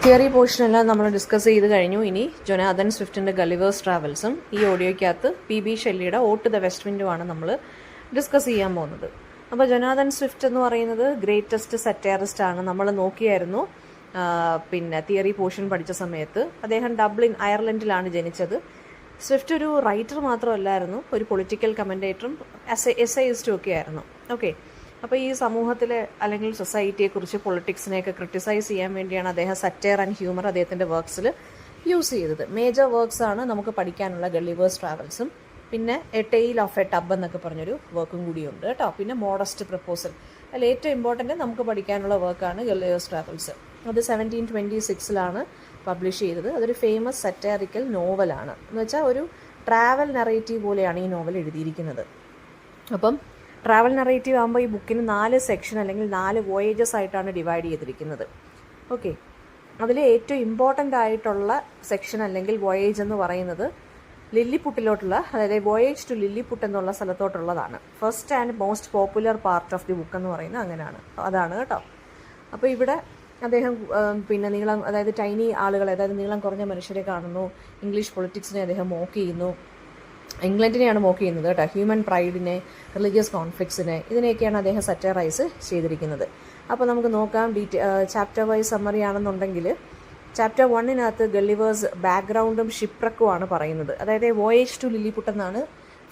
Theory പോർഷനെല്ലാം നമ്മൾ discuss ചെയ്ത് കഴിഞ്ഞു. ഇനി ജൊനാഥൻ സ്വിഫ്റ്റിൻ്റെ ഗളിവേഴ്സ് ട്രാവൽസും ഈ ഓഡിയോയ്ക്കകത്ത് PB ഷെല്ലിയുടെ ഓ ടു ദ വെസ്റ്റ് വിൻഡുമാണ് നമ്മൾ ഡിസ്കസ് ചെയ്യാൻ പോകുന്നത്. അപ്പോൾ ജൊനാഥൻ സ്വിഫ്റ്റ് എന്ന് പറയുന്നത് ഗ്രേറ്റസ്റ്റ് സറ്റയറിസ്റ്റ് ആണ്. നമ്മൾ നോക്കിയായിരുന്നു പിന്നെ തിയറി പോർഷൻ പഠിച്ച സമയത്ത്. അദ്ദേഹം ഡബ്ലിൻ അയർലൻഡിലാണ് ജനിച്ചത്. സ്വിഫ്റ്റ് ഒരു റൈറ്റർ മാത്രമല്ലായിരുന്നു, ഒരു പൊളിറ്റിക്കൽ കമൻറ്റേറ്ററും എസ്ഐയിസ്റ്റും ഒക്കെ ആയിരുന്നു. ഓക്കെ, അപ്പോൾ ഈ സമൂഹത്തിലെ അല്ലെങ്കിൽ സൊസൈറ്റിയെക്കുറിച്ച് പൊളിറ്റിക്സിനെയൊക്കെ ക്രിട്ടിസൈസ് ചെയ്യാൻ വേണ്ടിയാണ് അദ്ദേഹം സറ്റയർ ആൻഡ് ഹ്യൂമർ അദ്ദേഹത്തിൻ്റെ വർക്ക്സിൽ യൂസ് ചെയ്തത്. മേജർ വർക്ക്സ് ആണ് നമുക്ക് പഠിക്കാനുള്ള ഗളിവേഴ്സ് ട്രാവൽസും പിന്നെ A tale of A tub എന്നൊക്കെ പറഞ്ഞൊരു വർക്കും കൂടിയുണ്ട് കേട്ടോ. പിന്നെ മോഡസ്റ്റ് പ്രപ്പോസൽ, അതിൽ ഏറ്റവും ഇമ്പോർട്ടൻറ്റ് നമുക്ക് പഠിക്കാനുള്ള വർക്കാണ് ഗളിവേഴ്സ് ട്രാവൽസ്. അത് 1726 പബ്ലിഷ് ചെയ്തത്. അതൊരു ഫേമസ് സറ്റയറിക്കൽ നോവലാണ്. എന്ന് വെച്ചാൽ ഒരു ട്രാവൽ നറേറ്റീവ് പോലെയാണ് ഈ നോവൽ എഴുതിയിരിക്കുന്നത്. അപ്പം ട്രാവൽ നറേറ്റീവ് ആകുമ്പോൾ ഈ ബുക്കിന് 4 സെക്ഷൻ അല്ലെങ്കിൽ 4 വോയേജസ് ആയിട്ടാണ് ഡിവൈഡ് ചെയ്തിരിക്കുന്നത്. ഓക്കെ, അതിൽ ഏറ്റവും ഇമ്പോർട്ടൻ്റ് ആയിട്ടുള്ള സെക്ഷൻ അല്ലെങ്കിൽ വോയേജ് എന്ന് പറയുന്നത് ലില്ലിപുട്ടിലോട്ടുള്ള, അതായത് വോയേജ് ടു ലില്ലിപുട്ട് എന്നുള്ള സ്ഥലത്തോട്ടുള്ളതാണ്. First and most popular part of the book എന്ന് പറയുന്നത് അങ്ങനെയാണ്, അതാണ് കേട്ടോ. അപ്പോൾ ഇവിടെ അദ്ദേഹം പിന്നെ നീളം, അതായത് ടൈനി ആളുകളെ, അതായത് നീളം കുറഞ്ഞ മനുഷ്യരെ കാണുന്നു. ഇംഗ്ലീഷ് പൊളിറ്റിക്സിനെ അദ്ദേഹം മോക്ക് ചെയ്യുന്നു. ഇംഗ്ലണ്ടിനെയാണ് മോക്ക് ചെയ്യുന്നത് കേട്ടോ. ഹ്യൂമൻ പ്രൈഡിനെ, റിലീജിയസ് കോൺഫ്ലിക്ട്സിനെ, ഇതിനെയൊക്കെയാണ് അദ്ദേഹം സറ്ററൈസ് ചെയ്തിരിക്കുന്നത്. അപ്പോൾ നമുക്ക് നോക്കാം. ചാപ്റ്റർ വൈസ് സമ്മറി ആണെന്നുണ്ടെങ്കിൽ ചാപ്റ്റർ 1 ഗള്ളിവേഴ്സ് ബാക്ക്ഗ്രൗണ്ടും ഷിപ്രക്കുമാണ് പറയുന്നത്. അതായത് വോയേജ് ടു ലില്ലിപുട്ട് എന്നാണ്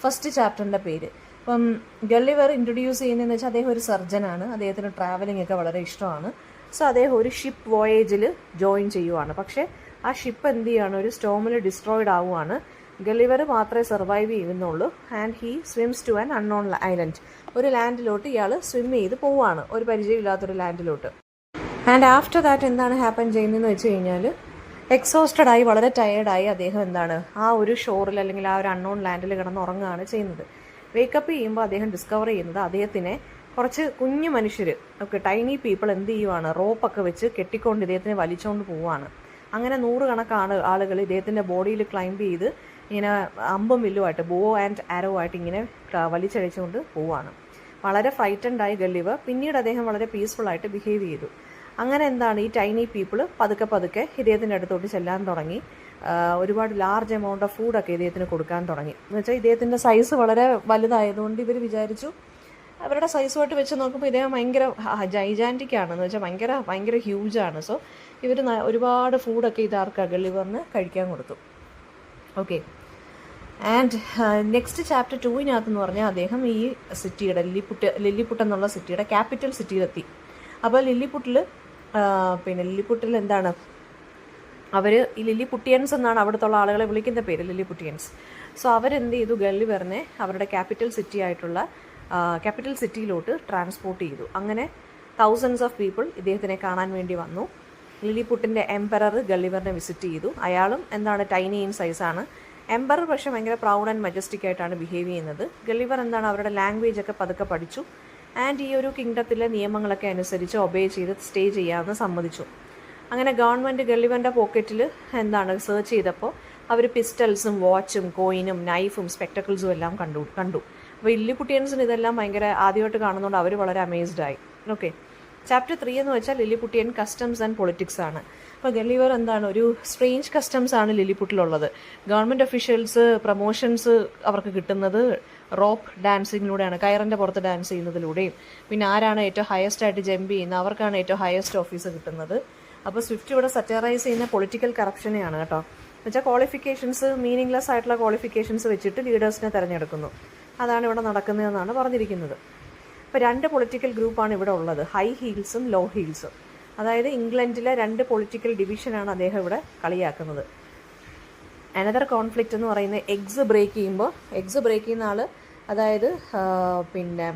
ഫസ്റ്റ് ചാപ്റ്ററിൻ്റെ പേര്. അപ്പം ഗള്ളിവർ ഇൻട്രൊഡ്യൂസ് ചെയ്യുന്നതെന്ന് വെച്ചാൽ അദ്ദേഹം ഒരു സർജനാണ്. അദ്ദേഹത്തിന് ട്രാവലിംഗ് ഒക്കെ വളരെ ഇഷ്ടമാണ്. സോ അദ്ദേഹം ഒരു ഷിപ്പ് വോയേജിൽ ജോയിൻ ചെയ്യുവാണ്. പക്ഷേ ആ ഷിപ്പ് എന്ത് ചെയ്യുകയാണ്, ഒരു സ്റ്റോമിൽ ഡിസ്ട്രോയിഡ് ആവുകയാണ്. ഗളിവർ മാത്രമേ സർവൈവ് ചെയ്യുന്നുള്ളൂ. And he swims to an unknown island. ഒരു ലാൻഡിലോട്ട് ഇയാൾ സ്വിം ചെയ്ത് പോവുകയാണ്, ഒരു പരിചയമില്ലാത്തൊരു ലാൻഡിലോട്ട്. ആൻഡ് ആഫ്റ്റർ ദാറ്റ് എന്താണ് ഹാപ്പൻ ചെയ്യുന്നതെന്ന് വെച്ച് കഴിഞ്ഞാൽ എക്സോസ്റ്റഡ് ആയി, വളരെ ടയേർഡായി അദ്ദേഹം എന്താണ് ആ ഒരു ഷോറിൽ അല്ലെങ്കിൽ ആ ഒരു അൺനോൺ ലാൻഡിൽ കിടന്ന് ഉറങ്ങുകയാണ് ചെയ്യുന്നത്. വേക്കപ്പ് ചെയ്യുമ്പോൾ അദ്ദേഹം ഡിസ്കവർ ചെയ്യുന്നത് അദ്ദേഹത്തിനെ കുറച്ച് കുഞ്ഞു മനുഷ്യർ ഒക്കെ, ടൈനി പീപ്പിൾ എന്ത് ചെയ്യുവാണ്, റോപ്പൊക്കെ വെച്ച് കെട്ടിക്കൊണ്ട് ഇദ്ദേഹത്തിനെ വലിച്ചുകൊണ്ട് പോവുകയാണ്. അങ്ങനെ 100 കണക്കാണ് ആളുകൾ ഇദ്ദേഹത്തിൻ്റെ ബോഡിയിൽ ക്ലൈംബ് ചെയ്ത് ഇങ്ങനെ അമ്പും വില്ലുമായിട്ട്, ബോ ആൻഡ് ആരോ ആയിട്ട് ഇങ്ങനെ വലിച്ചഴിച്ചുകൊണ്ട് പോവുകയാണ്. വളരെ ഫ്രൈറ്റൻഡായി ഗള്ളിവർ. പിന്നീട് അദ്ദേഹം വളരെ പീസ്ഫുള്ളായിട്ട് ബിഹേവ് ചെയ്തു. അങ്ങനെ എന്താണ്, ഈ ടൈനി പീപ്പിൾ പതുക്കെ ഇദ്ദേഹത്തിൻ്റെ അടുത്തോട്ട് ചെല്ലാൻ തുടങ്ങി. ഒരുപാട് ലാർജ് എമൗണ്ട് ഓഫ് ഫുഡൊക്കെ ഇദ്ദേഹത്തിന് കൊടുക്കാൻ തുടങ്ങി. എന്ന് വെച്ചാൽ ഇദ്ദേഹത്തിൻ്റെ സൈസ് വളരെ വലുതായതുകൊണ്ട് ഇവർ വിചാരിച്ചു, അവരുടെ സൈസുമായിട്ട് വെച്ച് നോക്കുമ്പോൾ ഇദ്ദേഹം ഭയങ്കര ജൈജാൻറ്റിക് ആണെന്ന് വെച്ചാൽ ഭയങ്കര ഹ്യൂജാണ്. സോ ഇവർ ഒരുപാട് ഫുഡൊക്കെ ഇതാർക്കാണ്, ഗള്ളിവറിന് കഴിക്കാൻ കൊടുത്തു. ഓക്കെ, ആൻഡ് നെക്സ്റ്റ് ചാപ്റ്റർ 2 പറഞ്ഞാൽ അദ്ദേഹം ഈ സിറ്റിയുടെ ലില്ലിപുട്ട് എന്നുള്ള സിറ്റിയുടെ ക്യാപിറ്റൽ സിറ്റിയിലെത്തി. അപ്പോൾ ലില്ലിപുട്ടിൽ എന്താണ്, അവർ ഈ ലില്ലിപുട്ടിയൻസ് എന്നാണ് അവിടുത്തെ ആളുകളെ വിളിക്കുന്ന പേര്, ലില്ലിപുട്ടിയൻസ്. സോ അവരെന്ത് ചെയ്തു, ഗള്ളിവറിനെ അവരുടെ ക്യാപിറ്റൽ സിറ്റിയിലോട്ട് ട്രാൻസ്പോർട്ട് ചെയ്തു. അങ്ങനെ തൗസൻഡ്സ് ഓഫ് പീപ്പിൾ ഇദ്ദേഹത്തിനെ കാണാൻ വേണ്ടി വന്നു. ലില്ലിപുട്ടിൻ്റെ എംപറർ ഗള്ളിവറിനെ വിസിറ്റ് ചെയ്തു. അയാളും എന്താണ് ടൈനി ഇൻ സൈസാണ്. എംപറർ പക്ഷേ ഭയങ്കര പ്രൗഡ് ആൻഡ് മജസ്റ്റിക് ആയിട്ടാണ് ബിഹേവ് ചെയ്യുന്നത്. ഗള്ളിവർ എന്താണ് അവരുടെ ലാംഗ്വേജ് ഒക്കെ പതുക്കെ പഠിച്ചു. ആൻഡ് ഈ ഒരു കിങ്ഡത്തിലെ നിയമങ്ങളൊക്കെ അനുസരിച്ച് ഒബേ ചെയ്ത് സ്റ്റേ ചെയ്യാമെന്ന് സമ്മതിച്ചു. അങ്ങനെ ഗവൺമെൻറ് ഗള്ളിവറിൻ്റെ പോക്കറ്റിൽ എന്താണ് സെർച്ച് ചെയ്തപ്പോൾ അവർ പിസ്റ്റൾസും വാച്ചും കോയിനും നൈഫും സ്പെക്ടക്കിൾസും എല്ലാം കണ്ടു. അപ്പോൾ ലില്ലിപുട്ടിയൻസിന് ഇതെല്ലാം ഭയങ്കര ആദ്യമായിട്ട് കാണുന്നതുകൊണ്ട് അവർ വളരെ അമേസ്ഡ് ആയി. ഓക്കെ, ചാപ്റ്റർ 3 എന്ന് വെച്ചാൽ ലില്ലിപുട്ടിയൻ കസ്റ്റംസ് ആൻഡ് പൊളിറ്റിക്സ് ആണ്. അപ്പോൾ ഗള്ളിവർ എന്താണ്, ഒരു സ്ട്രേഞ്ച് കസ്റ്റംസ് ആണ് ലില്ലിപുട്ടിലുള്ളത്. ഗവൺമെൻറ് ഒഫീഷ്യൽസ് പ്രൊമോഷൻസ് അവർക്ക് കിട്ടുന്നത് റോപ്പ് ഡാൻസിങ്ങിലൂടെയാണ്, കയറിൻ്റെ പുറത്ത് ഡാൻസ് ചെയ്യുന്നതിലൂടെയും. പിന്നെ ആരാണ് ഏറ്റവും ഹയസ്റ്റ് ആയിട്ട് ജമ്പ് ചെയ്യുന്നത്, അവർക്കാണ് ഏറ്റവും ഹയസ്റ്റ് ഓഫീസ് കിട്ടുന്നത്. അപ്പോൾ സ്വിഫ്റ്റ് ഇവിടെ സറ്ററൈസ് ചെയ്യുന്ന പൊളിറ്റിക്കൽ കറപ്ഷനെയാണ് കേട്ടോ. എന്നുവെച്ചാൽ ക്വാളിഫിക്കേഷൻസ്, മീനിങ്ലെസ് ആയിട്ടുള്ള ക്വാളിഫിക്കേഷൻസ് വെച്ചിട്ട് ലീഡേഴ്സിനെ തിരഞ്ഞെടുക്കുന്നു. അതാണ് ഇവിടെ നടക്കുന്നതെന്നാണ് പറഞ്ഞിരിക്കുന്നത്. ഇപ്പോൾ 2 പൊളിറ്റിക്കൽ ഗ്രൂപ്പാണ് ഇവിടെ ഉള്ളത്, ഹൈ ഹീൽസും ലോ ഹീൽസും. അതായത് ഇംഗ്ലണ്ടിലെ 2 പൊളിറ്റിക്കൽ ഡിവിഷനാണ് അദ്ദേഹം ഇവിടെ കളിയാക്കുന്നത്. അനദർ കോൺഫ്ലിക്റ്റ് എന്ന് പറയുന്നത് എഗ്സ് ബ്രേക്ക് ചെയ്യുന്ന ആൾ, അതായത് പിന്നെ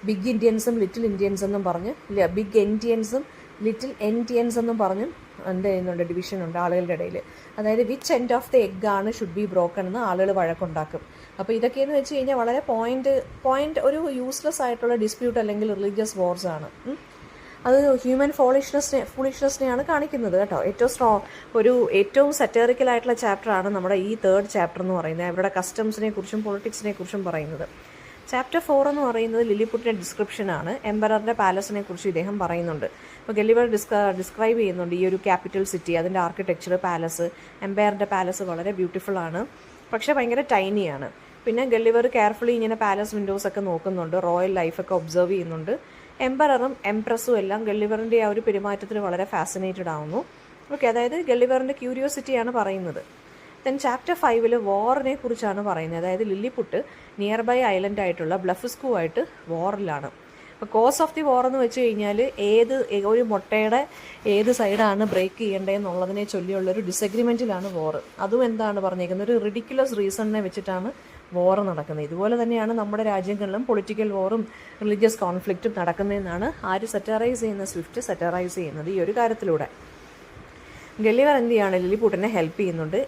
ബിഗ് ഇന്ത്യൻസും ലിറ്റിൽ ഇന്ത്യൻസ് എന്നും പറഞ്ഞ്, ബിഗ് എൻഡിയൻസും ലിറ്റിൽ എൻഡിയൻസ് എന്നും പറഞ്ഞും എന്ത് ചെയ്യുന്നുണ്ട്, ഡിവിഷനുണ്ട് ആളുകളുടെ ഇടയിൽ. അതായത് which end of the egg ആണ് ഷുഡ് ബി ബ്രോക്കൺ എന്ന് ആളുകൾ വഴക്കുണ്ടാക്കും. അപ്പോൾ ഇതൊക്കെയെന്ന് വെച്ച് കഴിഞ്ഞാൽ വളരെ പോയിന്റ് ഒരു യൂസ്ലെസ് ആയിട്ടുള്ള ഡിസ്പ്യൂട്ട് അല്ലെങ്കിൽ റിലീജിയസ് വാർസ് ആണ്. അത് ഹ്യൂമൻ ഫൂളിഷ്നെസ്സിനെയാണ് കാണിക്കുന്നത് കേട്ടോ. ഏറ്റവും സറ്ററിക്കലായിട്ടുള്ള ചാപ്റ്ററാണ് നമ്മുടെ ഈ 3rd ചാപ്റ്റർ എന്ന് പറയുന്നത്. അവരുടെ കസ്റ്റംസിനെ കുറിച്ചും പൊളിറ്റിക്സിനെ കുറിച്ചും പറയുന്നത്. ചാപ്റ്റർ 4 എന്ന് പറയുന്നത് ലില്ലിപുട്ടിൻ്റെ ഡിസ്ക്രിപ്ഷനാണ്. എംപററിൻ്റെ പാലസിനെ കുറിച്ച് ഇദ്ദേഹം പറയുന്നുണ്ട്. അപ്പോൾ ഗള്ളിവർ ഡിസ്ക്രൈബ് ചെയ്യുന്നുണ്ട് ഈ ഒരു ക്യാപിറ്റൽ സിറ്റി, അതിൻ്റെ ആർക്കിടെക്ചർ, പാലസ്, എംപയറിൻ്റെ പാലസ് വളരെ ബ്യൂട്ടിഫുൾ ആണ്, പക്ഷേ ഭയങ്കര ടൈനിയാണ്. പിന്നെ ഗള്ളിവർ കെയർഫുള്ളി ഇങ്ങനെ പാലസ് വിൻഡോസ് ഒക്കെ നോക്കുന്നുണ്ട്, റോയൽ ലൈഫൊക്കെ ഒബ്സർവ് ചെയ്യുന്നുണ്ട്. എംപററും എംപ്രസും എല്ലാം ഗള്ളിവറിൻ്റെ ആ ഒരു പെരുമാറ്റത്തിൽ വളരെ ഫാസിനേറ്റഡ് ആവുന്നു. ഓക്കെ, അതായത് ഗള്ളിവറിൻ്റെ ക്യൂരിയോസിറ്റിയാണ് പറയുന്നത്. ദെൻ ചാപ്റ്റർ 5 വാറിനെ കുറിച്ചാണ് പറയുന്നത്. അതായത് ലില്ലിപുട്ട് നിയർ ബൈ ഐലൻഡ് ആയിട്ടുള്ള ബ്ലഫസ്കൂ ആയിട്ട് വാറിലാണ്. അപ്പോൾ കോസ് ഓഫ് ദി വാർ എന്ന് വെച്ച് കഴിഞ്ഞാൽ ഒരു മുട്ടയുടെ ഏത് സൈഡാണ് ബ്രേക്ക് ചെയ്യേണ്ടതെന്നുള്ളതിനെ ചൊല്ലിയുള്ളൊരു ഡിസഗ്രിമെൻറ്റിലാണ് വാർ. അതും എന്താണ് പറഞ്ഞേക്കുന്നത്, ഒരു റിഡിക്കുലസ് റീസണിനെ വെച്ചിട്ടാണ് വാർ നടക്കുന്നത്. ഇതുപോലെ തന്നെയാണ് നമ്മുടെ രാജ്യങ്ങളിലും പൊളിറ്റിക്കൽ വാറും റിലീജിയസ് കോൺഫ്ലിക്റ്റും നടക്കുന്നതെന്നാണ് ആര് സറ്ററൈസ് ചെയ്യുന്ന, സ്വിഫ്റ്റ് സറ്ററൈസ് ചെയ്യുന്നത് ഈ ഒരു കാര്യത്തിലൂടെ. ഗള്ളിവർ എന്ത് ചെയ്യാണ്, ലില്ലിപുട്ടിനെ ഹെൽപ്പ് ചെയ്യുന്നുണ്ട്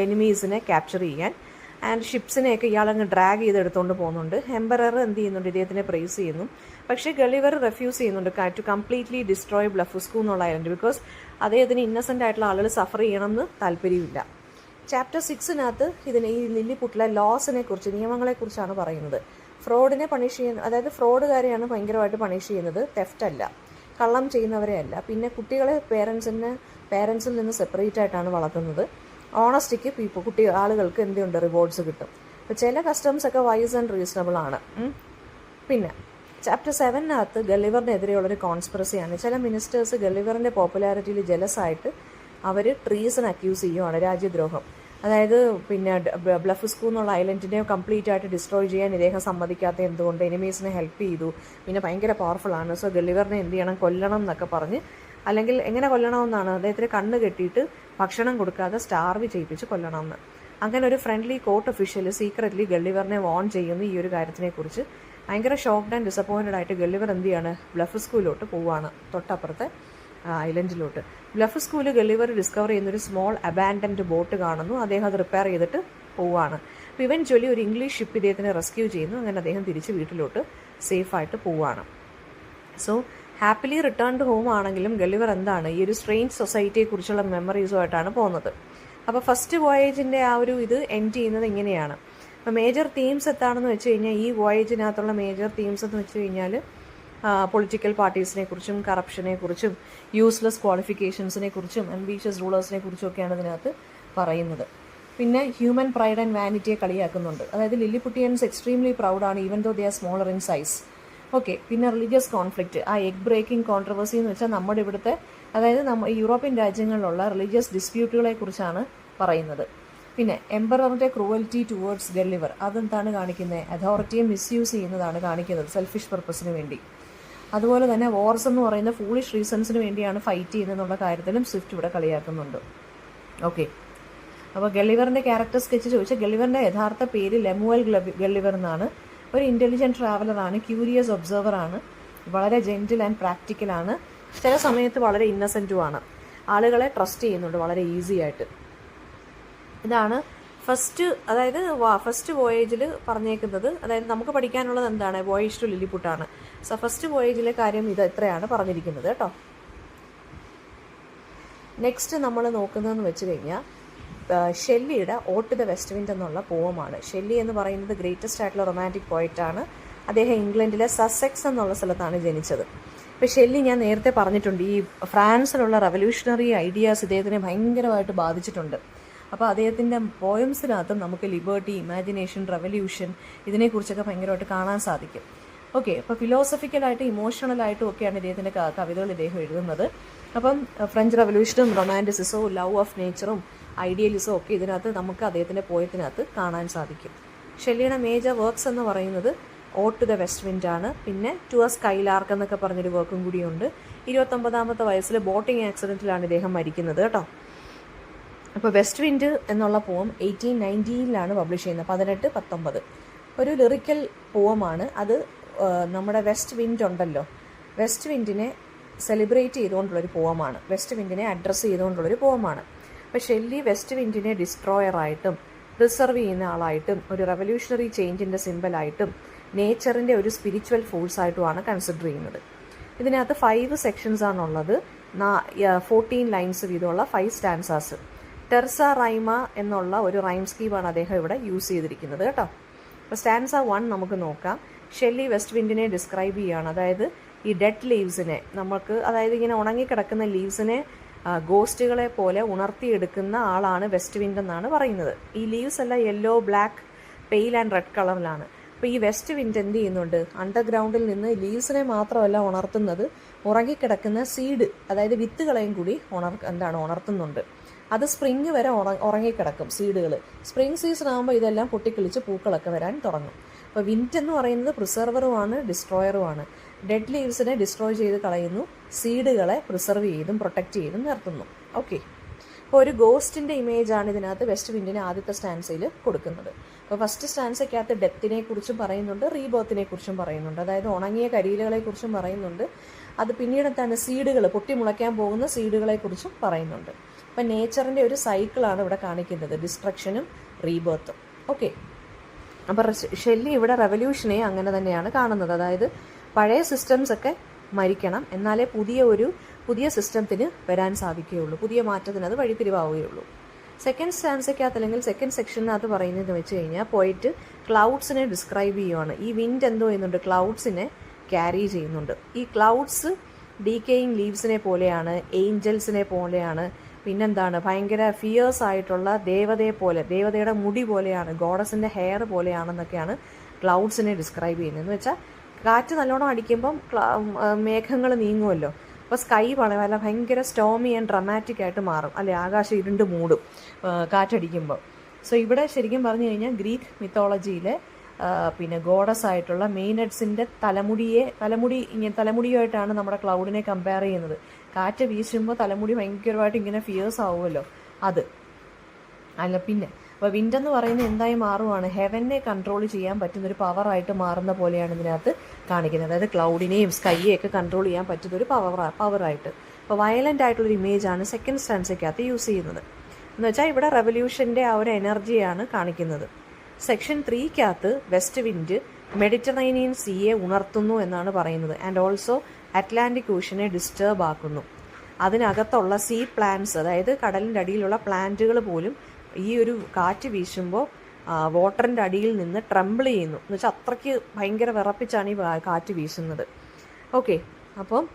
എനിമീസിനെ ക്യാപ്ചർ ചെയ്യാൻ. ആൻഡ് ഷിപ്സിനെയൊക്കെ ഇയാളങ്ങ് ഡ്രാഗ് ചെയ്തെടുത്തുകൊണ്ട് പോകുന്നുണ്ട്. എംപറർ എന്ത് ചെയ്യുന്നുണ്ട്, ഇദ്ദേഹത്തിനെ പ്രൈസ് ചെയ്യുന്നു. പക്ഷേ ഗള്ളിവർ റെഫ്യൂസ് ചെയ്യുന്നുണ്ട് ടു കംപ്ലീറ്റ്ലി ഡിസ്ട്രോയ് ബ്ലഫസ്കൂ എന്നുള്ള ഐലൻഡ്, ബിക്കോസ് അദ്ദേഹത്തിന് ഇന്നസെൻ്റ് ആയിട്ടുള്ള ആളുകൾ സഫർ ചെയ്യണമെന്ന് താല്പര്യമില്ല. ചാപ്റ്റർ 6 ഇതിന് ഈ ലില്ലിപുട്ടിലെ ലോസിനെ കുറിച്ച്, നിയമങ്ങളെക്കുറിച്ചാണ് പറയുന്നത്. ഫ്രോഡിനെ പണിഷ് ചെയ്യുന്ന, അതായത് ഫ്രോഡുകാരെയാണ് ഭയങ്കരമായിട്ട് പണിഷ് ചെയ്യുന്നത്, തെഫ്റ്റ് അല്ല, കള്ളം ചെയ്യുന്നവരെ അല്ല. പിന്നെ കുട്ടികളെ പേരൻസിൽ നിന്ന് സെപ്പറേറ്റ് ആയിട്ടാണ് വളർത്തുന്നത്. ഓണസ്റ്റിക്ക് ആളുകൾക്ക് എന്തുണ്ട്, റിവാർഡ്സ് കിട്ടും. അപ്പോൾ ചില കസ്റ്റംസ് ഒക്കെ വൈസ് ആൻഡ് റീസണബിൾ ആണ്. പിന്നെ ചാപ്റ്റർ 7 ഗള്ളിവറിനെതിരെയുള്ളൊരു കോൺസ്പിറസിയാണ്. ചില മിനിസ്റ്റേഴ്സ് ഗള്ളിവറിൻ്റെ പോപ്പുലാരിറ്റിയിൽ ജലസായിട്ട് അവർ ട്രീസൺ അക്യൂസ് ചെയ്യുവാണ്, രാജ്യദ്രോഹം. അതായത് പിന്നെ ബ്ലഫസ്കൂ എന്നുള്ള ഐലൻഡിനെ കംപ്ലീറ്റ് ആയിട്ട് ഡിസ്ട്രോയ് ചെയ്യാൻ ഇദ്ദേഹം സമ്മതിക്കാത്ത എന്തുകൊണ്ട്, എനിമീസിനെ ഹെൽപ്പ് ചെയ്തു, പിന്നെ ഭയങ്കര പവർഫുള്ളാണ്, സോ ഗള്ളിവറിനെ എന്ത് ചെയ്യണം, കൊല്ലണം എന്നൊക്കെ പറഞ്ഞ്, അല്ലെങ്കിൽ എങ്ങനെ കൊല്ലണമെന്നാണ്, അദ്ദേഹത്തിന് കണ്ണ് കെട്ടിയിട്ട് ഭക്ഷണം കൊടുക്കാതെ സ്റ്റാർവ് ചെയ്യിപ്പിച്ച് കൊല്ലണമെന്ന്. അങ്ങനെ ഒരു friendly court official secretly ഗള്ളിവറിനെ warn ചെയ്യുന്നു ഈ ഒരു കാര്യത്തിനെക്കുറിച്ച്. ഭയങ്കര ഷോക്ക്ഡ് ആൻഡ് ഡിസപ്പോയിൻറ്റഡ് ആയിട്ട് ഗള്ളിവർ എന്ത് ചെയ്യാണ്, ബ്ലഫസ്കൂവിലോട്ട് പോവുകയാണ്, തൊട്ടപ്പുറത്തെ ഐലൻഡിലോട്ട്. ബ്ലഫസ്കൂവിൽ ഗള്ളിവർ ഡിസ്കവർ ചെയ്യുന്നൊരു സ്മോൾ അബാൻഡൻഡ് ബോട്ട് കാണുന്നു. അദ്ദേഹം അത് റിപ്പയർ ചെയ്തിട്ട് പോവുകയാണ്. അപ്പോൾ ഇവൻച്വലി ഒരു ഇംഗ്ലീഷ് ഷിപ്പ് ഇദ്ദേഹത്തിനെ റെസ്ക്യൂ ചെയ്യുന്നു. അങ്ങനെ അദ്ദേഹം തിരിച്ച് വീട്ടിലോട്ട് സേഫായിട്ട് പോവുകയാണ്. So happily return to home ആണെങ്കിലും ഗള്ളിവർ എന്താണ്, ഈ ഒരു സ്ട്രേഞ്ച് സൊസൈറ്റിയെക്കുറിച്ചുള്ള മെമ്മറീസുമായിട്ടാണ് പോകുന്നത്. അപ്പോൾ ഫസ്റ്റ് വോയേജിൻ്റെ ആ ഒരു ഇത് എൻഡ് ചെയ്യുന്നത് ഇങ്ങനെയാണ്. അപ്പോൾ മേജർ തീംസ് എന്താണെന്ന് വെച്ച് കഴിഞ്ഞാൽ, ഈ വോയേജിനകത്തുള്ള മേജർ തീംസ് എന്ന് വെച്ച് കഴിഞ്ഞാൽ പൊളിറ്റിക്കൽ പാർട്ടീസിനെ കുറിച്ചും കറപ്ഷനെ കുറിച്ചും യൂസ്ലെസ് ക്വാളിഫിക്കേഷൻസിനെ കുറിച്ചും അംബീഷ്യസ് റൂളേഴ്സിനെ കുറിച്ചും ഒക്കെയാണ് ഇതിനകത്ത് പറയുന്നത്. പിന്നെ ഹ്യൂമൻ പ്രൈഡ് ആൻഡ് വാനിറ്റിയെ കളിയാക്കുന്നുണ്ട്. അതായത് ലില്ലിപുട്ടിയൻസ് എക്സ്ട്രീംലി പ്രൗഡാണ് even though they are smaller in size. Okay, പിന്നെ റിലീജിയസ് കോൺഫ്ലിക്റ്റ്, ആ എഗ് ബ്രേക്കിംഗ് കോൺട്രവേഴ്സി എന്ന് വെച്ചാൽ നമ്മുടെ ഇവിടുത്തെ, അതായത് യൂറോപ്യൻ രാജ്യങ്ങളിലുള്ള റിലീജിയസ് ഡിസ്പ്യൂട്ടുകളെ കുറിച്ചാണ് പറയുന്നത്. പിന്നെ എംപററിൻ്റെ ക്രൂവൽറ്റി ടുവേർഡ്സ് ഗള്ളിവർ, അതെന്താണ് കാണിക്കുന്നത്, അതോറിറ്റിയെ മിസ്യൂസ് ചെയ്യുന്നതാണ് കാണിക്കുന്നത് സെൽഫിഷ് പർപ്പസിന് വേണ്ടി. അതുപോലെ തന്നെ വാർസ് എന്ന് പറയുന്ന ഫൂളിഷ് റീസൺസിന് വേണ്ടിയാണ് ഫൈറ്റ് ചെയ്യുന്നതെന്നുള്ള കാര്യത്തിലും സ്വിഫ്റ്റ് ഇവിടെ കളിയാക്കുന്നുണ്ട്. ഓക്കെ, അപ്പോൾ ഗള്ളിവറിൻ്റെ ക്യാരക്ടർ സ്കെച്ച് ചോദിച്ചാൽ ഗള്ളിവറിൻ്റെ യഥാർത്ഥ പേര് ലെമുവൽ ഗള്ളിവർ എന്നാണ്. ഒരു ഇൻ്റലിജൻറ്റ് ട്രാവലറാണ്, ക്യൂരിയസ് ഒബ്സർവറാണ്, വളരെ ജെൻറ്റിൽ ആൻഡ് പ്രാക്ടിക്കലാണ്, ചില സമയത്ത് വളരെ ഇന്നസെൻറ്റുമാണ്, ആളുകളെ ട്രസ്റ്റ് ചെയ്യുന്നുണ്ട് വളരെ ഈസി ആയിട്ട്. ഇതാണ് ഫസ്റ്റ് വോയേജിൽ പറഞ്ഞേക്കുന്നത്. അതായത് നമുക്ക് പഠിക്കാനുള്ളത് എന്താണ്, വോയേജ് ടു ലില്ലിപുട്ടാണ്. സോ ഫസ്റ്റ് വോയേജിലെ കാര്യം ഇത് എത്രയാണ് പറഞ്ഞിരിക്കുന്നത് കേട്ടോ. നെക്സ്റ്റ് നമ്മൾ നോക്കുന്നതെന്ന് വെച്ച് കഴിഞ്ഞാൽ ഷെല്ലിയുടെ ഓട്ട് ദ വെസ്റ്റ് വിൻഡ് എന്നുള്ള പോവമാണ്. ഷെല്ലി എന്ന് പറയുന്നത് ഗ്രേറ്റസ്റ്റ് ആയിട്ടുള്ള റൊമാൻറ്റിക് പോയിറ്റാണ്. അദ്ദേഹം ഇംഗ്ലണ്ടിലെ സസെക്സ് എന്നുള്ള സ്ഥലത്താണ് ജനിച്ചത്. ഇപ്പോൾ ഷെല്ലി ഞാൻ നേരത്തെ പറഞ്ഞിട്ടുണ്ട്, ഈ ഫ്രാൻസിലുള്ള റവല്യൂഷണറി ഐഡിയാസ് ഇദ്ദേഹത്തിനെ ഭയങ്കരമായിട്ട് ബാധിച്ചിട്ടുണ്ട്. അപ്പോൾ അദ്ദേഹത്തിൻ്റെ പോയംസിനകത്തും നമുക്ക് ലിബർട്ടി, ഇമാജിനേഷൻ, റെവല്യൂഷൻ ഇതിനെക്കുറിച്ചൊക്കെ ഭയങ്കരമായിട്ട് കാണാൻ സാധിക്കും. ഓക്കെ, അപ്പോൾ ഫിലോസഫിക്കലായിട്ടും ഇമോഷണലായിട്ടും ഒക്കെയാണ് ഇദ്ദേഹത്തിൻ്റെ കവിതകൾ ഇദ്ദേഹം എഴുതുന്നത്. അപ്പം ഫ്രഞ്ച് റവല്യൂഷനും റൊമാൻറ്റിസിസവും ലവ് ഓഫ് നേച്ചറും ഐഡിയലിസവും ഒക്കെ ഇതിനകത്ത് നമുക്ക് അദ്ദേഹത്തിൻ്റെ പോയത്തിനകത്ത് കാണാൻ സാധിക്കും. ഷെല്ലിയുടെ മേജർ വർക്ക്സ് എന്ന് പറയുന്നത് out to the west wind ആണ്. പിന്നെ ടു എ സ്കൈലാർക്ക് എന്നൊക്കെ പറഞ്ഞൊരു വർക്കും കൂടിയുണ്ട്. 29ാമത്തെ വയസ്സിൽ ബോട്ടിംഗ് ആക്സിഡൻറ്റിലാണ് ഇദ്ദേഹം മരിക്കുന്നത് കേട്ടോ. അപ്പോൾ വെസ്റ്റ് വിൻഡ് എന്നുള്ള പോം 1890 പബ്ലിഷ് ചെയ്യുന്നത്, 1819. ഒരു ലിറിക്കൽ പോമാണ് അത്. നമ്മുടെ വെസ്റ്റ് വിൻഡ് ഉണ്ടല്ലോ, വെസ്റ്റ് വിൻഡിനെ സെലിബ്രേറ്റ് ചെയ്തുകൊണ്ടുള്ളൊരു പോമാണ്, വെസ്റ്റ് വിൻഡിനെ അഡ്രസ്സ് ചെയ്തുകൊണ്ടുള്ളൊരു പോമാണ്. അപ്പോൾ ഷെല്ലി വെസ്റ്റ് വിൻഡിനെ ഡിസ്ട്രോയറായിട്ടും പ്രിസർവ് ചെയ്യുന്ന ആളായിട്ടും ഒരു റെവല്യൂഷണറി ചേഞ്ചിൻ്റെ സിമ്പലായിട്ടും നേച്ചറിൻ്റെ ഒരു സ്പിരിച്വൽ ഫോഴ്സായിട്ടുമാണ് കൺസിഡർ ചെയ്യുന്നത്. ഇതിനകത്ത് 5 സെക്ഷൻസാണുള്ളത്, 14 ലൈൻസ് വീതമുള്ള 5 സ്റ്റാൻസാസ്. ടെർസ റൈമ എന്നുള്ള ഒരു റൈം സ്കീമാണ് അദ്ദേഹം ഇവിടെ യൂസ് ചെയ്തിരിക്കുന്നത് കേട്ടോ. അപ്പോൾ സ്റ്റാൻസ 1 നമുക്ക് നോക്കാം. ഷെല്ലി വെസ്റ്റ് വിൻഡിനെ ഡിസ്ക്രൈബ് ചെയ്യുകയാണ്. അതായത് ഈ ഡെഡ് ലീവ്സിനെ നമുക്ക്, അതായത് ഇങ്ങനെ ഉണങ്ങിക്കിടക്കുന്ന ലീവ്സിനെ ഗോസ്റ്റുകളെ പോലെ ഉണർത്തിയെടുക്കുന്ന ആളാണ് വെസ്റ്റ് വിൻഡ് എന്നാണ് പറയുന്നത്. ഈ ലീവ്സ് എല്ലാം yellow, black, pale and red കളറിലാണ്. അപ്പോൾ ഈ വെസ്റ്റ് വിൻഡ് എന്ത് ചെയ്യുന്നുണ്ട്, അണ്ടർഗ്രൗണ്ടിൽ നിന്ന് ലീവ്സിനെ മാത്രമല്ല ഉണർത്തുന്നത്, ഉറങ്ങിക്കിടക്കുന്ന സീഡ്, അതായത് വിത്തുകളെയും കൂടി ഉണർത്തുന്നുണ്ട്. അത് സ്പ്രിങ് വരെ ഉറങ്ങിക്കിടക്കും സീഡുകൾ. സ്പ്രിങ് സീസൺ ആകുമ്പോൾ ഇതെല്ലാം പൊട്ടിക്കിളിച്ച് പൂക്കളൊക്കെ വരാൻ തുടങ്ങും. അപ്പോൾ വിൻഡ് എന്ന് പറയുന്നത് പ്രിസർവറുമാണ്, ഡിസ്ട്രോയറുമാണ്. ഡെഡ് ലീവ്സിനെ ഡിസ്ട്രോയ് ചെയ്ത് കളയുന്നു, സീഡുകളെ പ്രിസർവ് ചെയ്തും പ്രൊട്ടക്റ്റ് ചെയ്തും നിർത്തുന്നു. ഓക്കെ, അപ്പോൾ ഒരു ഗോസ്റ്റിൻ്റെ ഇമേജാണ് ഇതിനകത്ത് വെസ്റ്റ് വിൻഡിന് ആദ്യത്തെ സ്റ്റാൻസയിൽ കൊടുക്കുന്നത്. അപ്പോൾ ഫസ്റ്റ് സ്റ്റാൻസയ്ക്കകത്ത് ഡെത്തിനെ കുറിച്ചും പറയുന്നുണ്ട്, റീബർത്തിനെ കുറിച്ചും പറയുന്നുണ്ട്, അതായത് ഉണങ്ങിയ കരിയിലകളെ കുറിച്ചും പറയുന്നുണ്ട്. അത് പിന്നീട് എന്താണ്, സീഡുകൾ, പൊട്ടിമുളയ്ക്കാൻ പോകുന്ന സീഡുകളെ കുറിച്ചും പറയുന്നുണ്ട്. അപ്പം നേച്ചറിൻ്റെ ഒരു സൈക്കിളാണ് ഇവിടെ കാണിക്കുന്നത്, ഡിസ്ട്രക്ഷനും റീബർത്തും. ഓക്കെ, അപ്പോൾ ഷെല്ലി ഇവിടെ റെവല്യൂഷനെ അങ്ങനെ തന്നെയാണ് കാണുന്നത്. അതായത് പഴയ സിസ്റ്റംസ് ഒക്കെ മരിക്കണം, എന്നാലേ പുതിയ സിസ്റ്റത്തിന് വരാൻ സാധിക്കുകയുള്ളൂ, പുതിയ മാറ്റത്തിന് അത് വഴിത്തിരിവാവുകയുള്ളൂ. സെക്കൻഡ് സ്റ്റാൻസയ്ക്കകത്ത് അല്ലെങ്കിൽ സെക്കൻഡ് സെക്ഷനകത്ത് പറയുന്നത് വെച്ച് കഴിഞ്ഞാൽ പോയിട്ട് ക്ലൗഡ്സിനെ ഡിസ്ക്രൈബ് ചെയ്യുവാണ്. ഈ വിൻഡ് എന്തോ ചെയ്യുന്നുണ്ട്, ക്ലൗഡ്സിനെ ക്യാരി ചെയ്യുന്നുണ്ട്. ഈ ക്ലൗഡ്സ് ഡീക്കേയിങ് ലീവ്സിനെ പോലെയാണ്, ഏഞ്ചൽസിനെ പോലെയാണ്, പിന്നെന്താണ്, ഭയങ്കര ഫിയേഴ്സ് ആയിട്ടുള്ള ദേവതയെ പോലെ, ദേവതയുടെ മുടി പോലെയാണ്, ഗോഡസിൻ്റെ ഹെയർ പോലെയാണെന്നൊക്കെയാണ് ക്ലൗഡ്സിനെ ഡിസ്ക്രൈബ് ചെയ്യുന്നത്. എന്ന് വെച്ചാൽ കാറ്റ് നല്ലോണം അടിക്കുമ്പം മേഘങ്ങൾ നീങ്ങുമല്ലോ, അപ്പോൾ സ്കൈ വളരെ ഭയങ്കര സ്റ്റോമി ആൻഡ് ഡ്രമാറ്റിക് ആയിട്ട് മാറും, അല്ലെ, ആകാശം ഇരുണ്ട് മൂടും കാറ്റടിക്കുമ്പോൾ. സോ ഇവിടെ ശരിക്കും പറഞ്ഞു കഴിഞ്ഞാൽ ഗ്രീക്ക് മിത്തോളജിയിലെ പിന്നെ ഗോഡസ് ആയിട്ടുള്ള മെയ്നഡ്സിൻ്റെ തലമുടിയുമായിട്ടാണ് നമ്മുടെ ക്ലൗഡിനെ കമ്പയർ ചെയ്യുന്നത്. കാറ്റ് വീശുമ്പോൾ തലമുടി ഭയങ്കരമായിട്ട് ഇങ്ങനെ ഫിയേഴ്സ് ആവുമല്ലോ, അത് അല്ല. പിന്നെ അപ്പോൾ വിൻഡ് എന്ന് പറയുന്നത് എന്തായി മാറുവാണ്, ഹെവനെ കൺട്രോൾ ചെയ്യാൻ പറ്റുന്നൊരു പവറായിട്ട് മാറുന്ന പോലെയാണ് ഇതിനകത്ത് കാണിക്കുന്നത്. അതായത് ക്ലൗഡിനെയും സ്കൈയെയൊക്കെ കൺട്രോൾ ചെയ്യാൻ പറ്റുന്നൊരു പവറായിട്ട്. അപ്പോൾ വയലൻ്റ് ആയിട്ടുള്ളൊരു ഇമേജാണ് സെക്കൻഡ് സ്റ്റാൻസയ്ക്കകത്ത് യൂസ് ചെയ്യുന്നത്. എന്ന് വെച്ചാൽ ഇവിടെ റെവല്യൂഷൻ്റെ ആ ഒരു എനർജിയാണ് കാണിക്കുന്നത്. സെക്ഷൻ 3-കകത്ത് വെസ്റ്റ് വിൻഡ് മെഡിറ്ററേനിയൻ സീയെ ഉണർത്തുന്നു എന്നാണ് പറയുന്നത്. ആൻഡ് ഓൾസോ അറ്റ്ലാന്റിക് ഓഷനെ ഡിസ്റ്റർബ് ആക്കുന്നു. അതിനകത്തുള്ള സീ പ്ലാന്റ്സ്, അതായത് കടലിൻ്റെ അടിയിലുള്ള പ്ലാന്റുകൾ പോലും ഈ ഒരു കാറ്റ് വീശുമ്പോൾ വാട്ടറിൻ്റെ അടിയിൽ നിന്ന് ട്രംബിൾ ചെയ്യുന്നു. എന്ന് വെച്ചാൽ അത്രയ്ക്ക് ഭയങ്കര വിറപ്പിച്ചാണ് ഈ കാറ്റ് വീശുന്നത്. ഓക്കെ, അപ്പം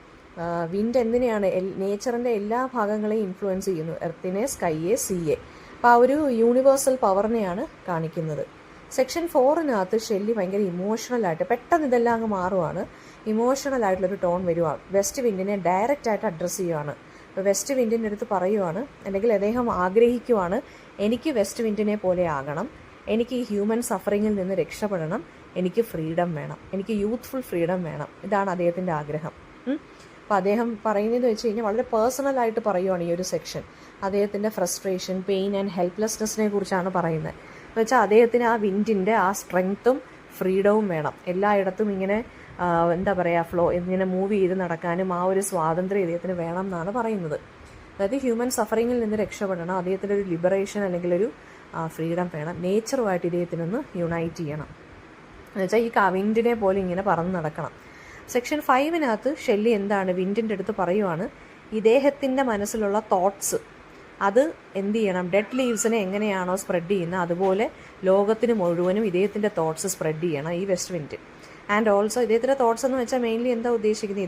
വിൻഡ് എന്തിനെയാണ്, നേച്ചറിൻ്റെ എല്ലാ ഭാഗങ്ങളെയും ഇൻഫ്ലുവൻസ് ചെയ്യുന്നു, എർത്തിനെ, സ്കൈയെ, സീയെ. അപ്പോൾ ആ ഒരു യൂണിവേഴ്സൽ പവറിനെയാണ് കാണിക്കുന്നത്. സെക്ഷൻ 4-നകത്ത് ഷെല്ലി ഭയങ്കര ഇമോഷണലായിട്ട് പെട്ടെന്ന് ഇതെല്ലാം അങ്ങ് മാറുവാണ്, ഇമോഷണലായിട്ടുള്ളൊരു ടോൺ വരുവാണ്. വെസ്റ്റ് വിൻഡിനെ ഡയറക്റ്റായിട്ട് അഡ്രസ്സ് ചെയ്യുവാണ്. അപ്പോൾ വെസ്റ്റ് വിൻഡിൻ്റെ അടുത്ത് പറയുവാണ്, അല്ലെങ്കിൽ അദ്ദേഹം ആഗ്രഹിക്കുവാണ്, എനിക്ക് വെസ്റ്റ് വിൻഡിനെ പോലെ ആകണം, എനിക്ക് ഈ ഹ്യൂമൻ സഫറിങ്ങിൽ നിന്ന് രക്ഷപ്പെടണം, എനിക്ക് ഫ്രീഡം വേണം, എനിക്ക് യൂത്ത്ഫുൾ ഫ്രീഡം വേണം. ഇതാണ് അദ്ദേഹത്തിൻ്റെ ആഗ്രഹം. അപ്പോൾ അദ്ദേഹം പറയുന്നത് വെച്ച് കഴിഞ്ഞാൽ വളരെ പേഴ്സണലായിട്ട് പറയുവാണ് ഈ ഒരു സെക്ഷൻ. അദ്ദേഹത്തിൻ്റെ ഫ്രസ്ട്രേഷൻ, പെയിൻ ആൻഡ് ഹെൽപ്ലെസ്നെസ്സിനെ കുറിച്ചാണ് പറയുന്നത്. എന്ന് വെച്ചാൽ അദ്ദേഹത്തിന് ആ വിൻഡിൻ്റെ ആ സ്ട്രെങ്ത്തും ഫ്രീഡവും വേണം, എല്ലായിടത്തും ഇങ്ങനെ എന്താ പറയുക, ഇങ്ങനെ മൂവ് ചെയ്ത് നടക്കാനും ആ ഒരു സ്വാതന്ത്ര്യം അദ്ദേഹത്തിന് വേണം എന്നാണ് പറയുന്നത്. അതായത് ഹ്യൂമൻ സഫറിങ്ങിൽ നിന്ന് രക്ഷപ്പെടണം, അദ്ദേഹത്തിൻ്റെ ഒരു ലിബറേഷൻ അല്ലെങ്കിൽ ഒരു ഫ്രീഡം വേണം, നേച്ചറുമായിട്ട് ഇദ്ദേഹത്തിനൊന്ന് യുണൈറ്റ് ചെയ്യണം. എന്നുവെച്ചാൽ ഈ വിൻഡിനെ പോലെ ഇങ്ങനെ പറന്ന് നടക്കണം. സെക്ഷൻ 5-നകത്ത് ഷെല്ലി എന്താണ് വിൻഡിൻ്റെ അടുത്ത് പറയുവാണ്, ഇദ്ദേഹത്തിൻ്റെ മനസ്സിലുള്ള തോട്ട്സ് അത് എന്ത് ചെയ്യണം, ഡെഡ് ലീവ്സിനെ എങ്ങനെയാണോ സ്പ്രെഡ് ചെയ്യുന്നത് അതുപോലെ ലോകത്തിന് മുഴുവനും ഇദ്ദേഹത്തിൻ്റെ തോട്ട്സ് സ്പ്രെഡ് ചെയ്യണം ഈ വെസ്റ്റ് വിൻഡ്. ആൻഡ് ഓൾസോ ഇദ്ദേഹത്തിൻ്റെ തോട്ട്സ് എന്ന് വെച്ചാൽ മെയിൻലി എന്താ ഉദ്ദേശിക്കുന്നത്,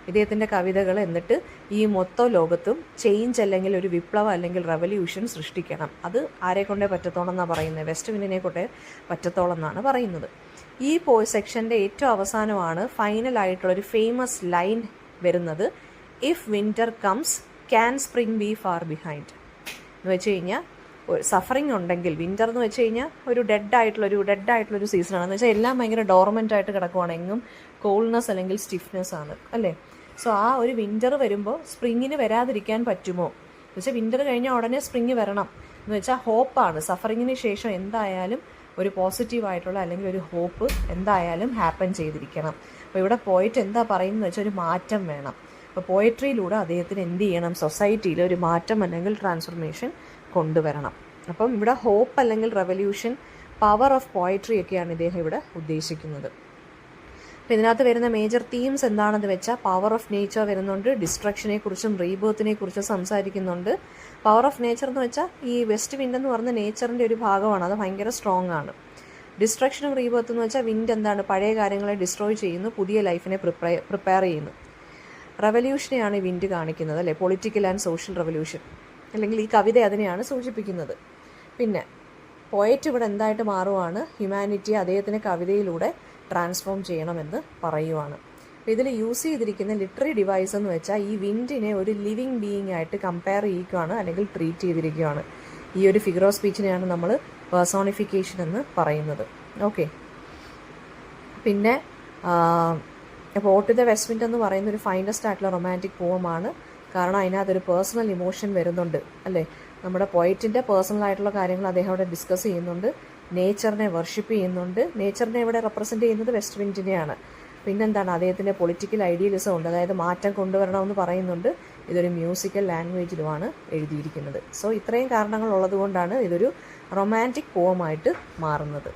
ഇദ്ദേഹത്തിൻ്റെ കവിതകൾ എന്നിട്ട് ഈ മൊത്തം ലോകത്തും ചേഞ്ച് അല്ലെങ്കിൽ ഒരു വിപ്ലവം അല്ലെങ്കിൽ റെവല്യൂഷൻ സൃഷ്ടിക്കണം. അത് ആരെ കൊണ്ടേ പറ്റത്തോളം എന്നാണ് പറയുന്നത്, വെസ്റ്റ് വിൻഡിനെ കൊണ്ടേ പറ്റത്തോളം എന്നാണ് പറയുന്നത്. ഈ സെക്ഷൻ്റെ ഏറ്റവും അവസാനമാണ് ഫൈനലായിട്ടുള്ളൊരു ഫേമസ് ലൈൻ വരുന്നത്, if winter comes can spring B far behind. എന്ന് വെച്ച് കഴിഞ്ഞാൽ സഫറിങ് ഉണ്ടെങ്കിൽ, വിൻ്റർ എന്ന് വെച്ച് കഴിഞ്ഞാൽ ഒരു ഡെഡായിട്ടുള്ളൊരു സീസണാണ്. എന്ന് വെച്ചാൽ എല്ലാം ഭയങ്കര ഡോർമെൻ്റ് ആയിട്ട് കിടക്കുവാണ്, എങ്ങും കോൾനെസ് അല്ലെങ്കിൽ സ്റ്റിഫ്നെസ് ആണ്, അല്ലേ. സോ ആ ഒരു വിൻ്റർ വരുമ്പോൾ സ്പ്രിങ്ങിന് വരാതിരിക്കാൻ പറ്റുമോ എന്ന് വെച്ചാൽ വിൻ്റർ കഴിഞ്ഞാൽ ഉടനെ സ്പ്രിങ് വരണം എന്ന് വെച്ചാൽ ഹോപ്പാണ്. സഫറിങ്ങിന് ശേഷം എന്തായാലും ഒരു പോസിറ്റീവായിട്ടുള്ള അല്ലെങ്കിൽ ഒരു ഹോപ്പ് എന്തായാലും ഹാപ്പൻ ചെയ്തിരിക്കണം. അപ്പോൾ ഇവിടെ പോയിട്ട് എന്താ പറയുന്നത് വെച്ചാൽ ഒരു മാറ്റം വേണം. അപ്പോൾ പോയട്രിയിലൂടെ അദ്ദേഹത്തിന് എന്ത് ചെയ്യണം, സൊസൈറ്റിയിൽ ഒരു മാറ്റം അല്ലെങ്കിൽ ട്രാൻസ്ഫോർമേഷൻ കൊണ്ടുവരണം. അപ്പം ഇവിടെ ഹോപ്പ് അല്ലെങ്കിൽ റെവല്യൂഷൻ, പവർ ഓഫ് പോയട്രി ഒക്കെയാണ് ഇദ്ദേഹം ഇവിടെ ഉദ്ദേശിക്കുന്നത്. അപ്പോൾ ഇതിനകത്ത് വരുന്ന മേജർ തീംസ് എന്താണെന്ന് വെച്ചാൽ പവർ ഓഫ് നേച്ചർ വരുന്നുണ്ട്, ഡിസ്ട്രക്ഷനെ കുറിച്ചും റീബേർത്തിനെ കുറിച്ചും സംസാരിക്കുന്നുണ്ട്. പവർ ഓഫ് നേച്ചർ എന്ന് വെച്ചാൽ ഈ വെസ്റ്റ് വിൻഡ് എന്ന് പറഞ്ഞ നേച്ചറിൻ്റെ ഒരു ഭാഗമാണ്, അത് ഭയങ്കര സ്ട്രോങ് ആണ്. ഡിസ്ട്രക്ഷനും റീബർത്ത് എന്ന് വെച്ചാൽ വിൻഡ് എന്താണ്, പഴയ കാര്യങ്ങളെ ഡിസ്ട്രോയ് ചെയ്യുന്നു, പുതിയ ലൈഫിനെ പ്രിപ്പയർ ചെയ്യുന്നു. റെവല്യൂഷനെയാണ് ഈ വിൻഡ് കാണിക്കുന്നത് അല്ലേ, പൊളിറ്റിക്കൽ ആൻഡ് സോഷ്യൽ റെവല്യൂഷൻ, അല്ലെങ്കിൽ ഈ കവിത അതിനെയാണ് സൂചിപ്പിക്കുന്നത്. പിന്നെ പോയറ്റ് ഇവിടെ എന്തായിട്ട് മാറുവാണ്, ഹ്യൂമാനിറ്റിയെ അദ്ദേഹത്തിൻ്റെ കവിതയിലൂടെ ട്രാൻസ്ഫോം ചെയ്യണമെന്ന് പറയുവാണ്. അപ്പോൾ ഇതിൽ യൂസ് ചെയ്തിരിക്കുന്ന ലിറ്റററി ഡിവൈസ് എന്ന് വെച്ചാൽ ഈ വിൻഡിനെ ഒരു ലിവിങ് ബീയിങ് ആയിട്ട് കമ്പയർ ചെയ്യുകയാണ് അല്ലെങ്കിൽ ട്രീറ്റ് ചെയ്തിരിക്കുകയാണ്. ഈ ഒരു ഫിഗർ ഓഫ് സ്പീച്ചിനെയാണ് നമ്മൾ പേഴ്സോണിഫിക്കേഷൻ എന്ന് പറയുന്നത്. ഓക്കെ, പിന്നെ അപ്പോൾ ഓട്ട് ദ വെസ്റ്റ് വിൻഡ് എന്ന് പറയുന്ന ഒരു ഫൈനസ്റ്റ് ആയിട്ടുള്ള റൊമാൻറ്റിക് പോമാണ്. കാരണം അതിനകത്തൊരു പേഴ്സണൽ ഇമോഷൻ വരുന്നുണ്ട് അല്ലേ. നമ്മുടെ പോയറ്റിൻ്റെ പേഴ്സണൽ ആയിട്ടുള്ള കാര്യങ്ങൾ അദ്ദേഹം അവിടെ ഡിസ്കസ് ചെയ്യുന്നുണ്ട്, നേച്ചറിനെ വർഷിപ്പ് ചെയ്യുന്നുണ്ട്. നേച്ചറിനെ ഇവിടെ റെപ്രസെൻ്റ് ചെയ്യുന്നത് വെസ്റ്റ് വിൻഡിനെയാണ്. പിന്നെന്താണ്, അദ്ദേഹത്തിൻ്റെ പൊളിറ്റിക്കൽ ഐഡിയലിസം ഉണ്ട്, അതായത് മാറ്റം കൊണ്ടുവരണമെന്ന് പറയുന്നുണ്ട്. ഇതൊരു മ്യൂസിക്കൽ ലാംഗ്വേജിലുമാണ് എഴുതിയിരിക്കുന്നത്. സോ ഇത്രയും കാരണങ്ങൾ ഉള്ളതുകൊണ്ടാണ് ഇതൊരു റൊമാൻറ്റിക് പോമായിട്ട് മാറുന്നത്.